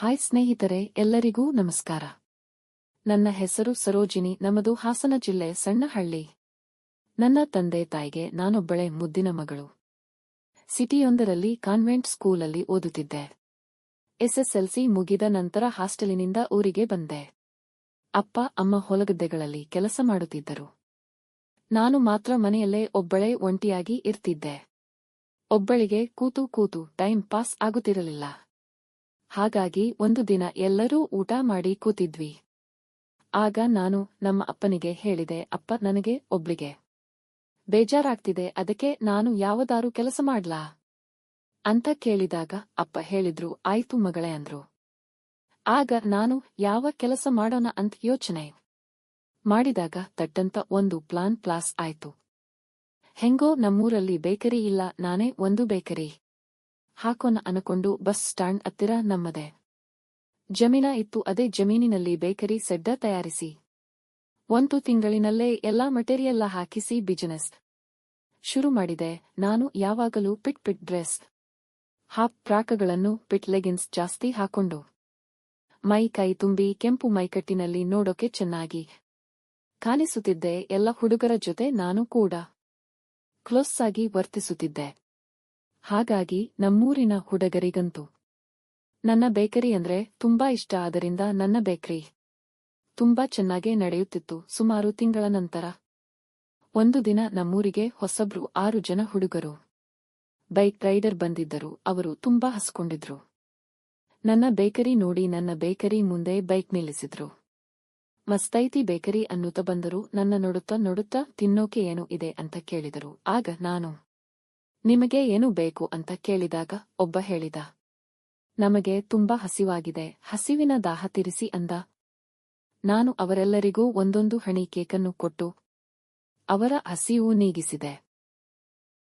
Hi ಸ್ನೇಹಿತರೆ, ಎಲ್ಲರಿಗೂ ನಮಸ್ಕಾರ. ನನ್ನ ಹೆಸರು ಸರೋಜಿನಿ. ನಮ್ಮದು ಹಾಸನ ಜಿಲ್ಲೆ ಸಣ್ಣ ಹಳ್ಳಿ. ನನ್ನ ತಂದೆ ತಾಯಿಗೆ ನಾನೊಬ್ಬಳೆ ಮುದ್ದಿನ ಮಗಳು. ಸಿಟಿಯೊಂದರಲ್ಲಿ ಕಾನ್ವೆಂಟ್ ಸ್ಕೂಲಲ್ಲಿ ಓದುತ್ತಿದ್ದೆ. ಎಸ್ಎಸ್ಎಲ್ಸಿ ಮುಗಿದ ನಂತರ ಹಾಸ್ಟೆಲಿನಿಂದ ಊರಿಗೆ ಬಂದೆ. ಅಪ್ಪ ಅಮ್ಮ ಹೊಲಗದ್ದೆಗಳಲ್ಲಿ ಕೆಲಸ ಮಾಡುತ್ತಿದ್ದರು. ನಾನು ಮಾತ್ರ ಮನೆಯಲ್ಲೇ ಒಬ್ಬಳೇ ಒಂಟಿಯಾಗಿ ಇರ್ತಿದ್ದೆ. ಒಬ್ಬಳಿಗೆ ಕೂತು ಕೂತು ಟೈಮ್ ಪಾಸ್ ಆಗುತ್ತಿರಲಿಲ್ಲ. ಹಾಗಾಗಿ ಒಂದು ದಿನ ಎಲ್ಲರೂ ಊಟ ಮಾಡಿ ಕೂತಿದ್ವಿ. ಆಗ ನಾನು ನಮ್ಮ ಅಪ್ಪನಿಗೆ ಹೇಳಿದೆ, ಅಪ್ಪ, ನನಗೆ ಒಬ್ಳಿಗೆ ಬೇಜಾರಾಗ್ತಿದೆ, ಅದಕ್ಕೆ ನಾನು ಯಾವುದಾರು ಕೆಲಸ ಮಾಡ್ಲಾ ಅಂತ ಕೇಳಿದಾಗ ಅಪ್ಪ ಹೇಳಿದ್ರು, ಆಯ್ತು ಮಗಳೇ ಅಂದ್ರು. ಆಗ ನಾನು ಯಾವ ಕೆಲಸ ಮಾಡೋಣ ಅಂತ ಯೋಚನೆ ಮಾಡಿದಾಗ ತಟ್ಟಂತ ಒಂದು ಪ್ಲಾಸ್ ಆಯ್ತು. ಹೆಂಗೋ ನಮ್ಮೂರಲ್ಲಿ ಬೇಕರಿ ಇಲ್ಲ, ನಾನೇ ಒಂದು ಬೇಕರಿ ಹಾಕೋಣ ಅನ್ಕೊಂಡು ಬಸ್ ಸ್ಟಾಂಡ್ ಹತ್ತಿರ ನಮ್ಮದೇ ಜಮೀನ ಇತ್ತು. ಅದೇ ಜಮೀನಿನಲ್ಲಿ ಬೇಕರಿ ಸೆಡ್ಡ ತಯಾರಿಸಿ 1 ತಿಂಗಳಿನಲ್ಲೇ ಎಲ್ಲಾ ಮಟೀರಿಯಲ್ಲ ಹಾಕಿಸಿ ಬಿಸಿನೆಸ್ ಶುರು ಮಾಡಿದೆ. ನಾನು ಯಾವಾಗಲೂ ಪಿಟ್ ಡ್ರೆಸ್, ಹಾಫ್ ಫ್ರಾಕ್ಗಳನ್ನು, ಪಿಟ್ ಲೆಗಿನ್ಸ್ ಜಾಸ್ತಿ ಹಾಕೊಂಡು ಮೈ ಕೈ ತುಂಬಿ ಕೆಂಪು ಮೈಕಟ್ಟಿನಲ್ಲಿ ನೋಡೋಕೆ ಚೆನ್ನಾಗಿ ಕಾಣಿಸುತ್ತಿದ್ದೆ. ಎಲ್ಲ ಹುಡುಗರ ಜೊತೆ ನಾನು ಕೂಡ ಕ್ಲೋಸ್ ಆಗಿ ವರ್ತಿಸುತ್ತಿದ್ದೆ. ಹಾಗಾಗಿ ನಮ್ಮೂರಿನ ಹುಡುಗರಿಗಂತೂ ನನ್ನ ಬೇಕರಿ ಅಂದ್ರೆ ತುಂಬಾ ಇಷ್ಟ. ಆದ್ದರಿಂದ ನನ್ನ ಬೇಕರಿ ತುಂಬಾ ಚೆನ್ನಾಗೇ ನಡೆಯುತ್ತಿತ್ತು. ಸುಮಾರು ತಿಂಗಳ ನಂತರ ಒಂದು ದಿನ ನಮ್ಮೂರಿಗೆ ಹೊಸಬ್ರು 6 ಜನ ಹುಡುಗರು ಬೈಕ್ ರೈಡರ್ ಬಂದಿದ್ದರು. ಅವರು ತುಂಬಾ ಹಸ್ಕೊಂಡಿದ್ರು. ನನ್ನ ಬೇಕರಿ ನೋಡಿ ನನ್ನ ಬೇಕರಿ ಮುಂದೆ ಬೈಕ್ ನಿಲ್ಲಿಸಿದ್ರು. ಮಸ್ತೈತಿ ಬೇಕರಿ ಅನ್ನುತ್ತಾ ಬಂದರು. ನನ್ನ ನೋಡುತ್ತಾ ತಿನ್ನೋಕೆ ಏನು ಇದೆ ಅಂತ ಕೇಳಿದರು. ಆಗ ನಾನು, ನಿಮಗೆ ಏನು ಬೇಕು ಅಂತ ಕೇಳಿದಾಗ ಒಬ್ಬ ಹೇಳಿದ, ನಮಗೆ ತುಂಬಾ ಹಸಿವಾಗಿದೆ, ಹಸಿವಿನ ದಾಹ ತೀರಿಸಿ ಅಂದ. ನಾನು ಅವರೆಲ್ಲರಿಗೂ ಒಂದೊಂದು ಹಣಿ ಕೇಕನ್ನು ಕೊಟ್ಟು ಅವರ ಹಸಿವು ನೀಗಿಸಿದೆ.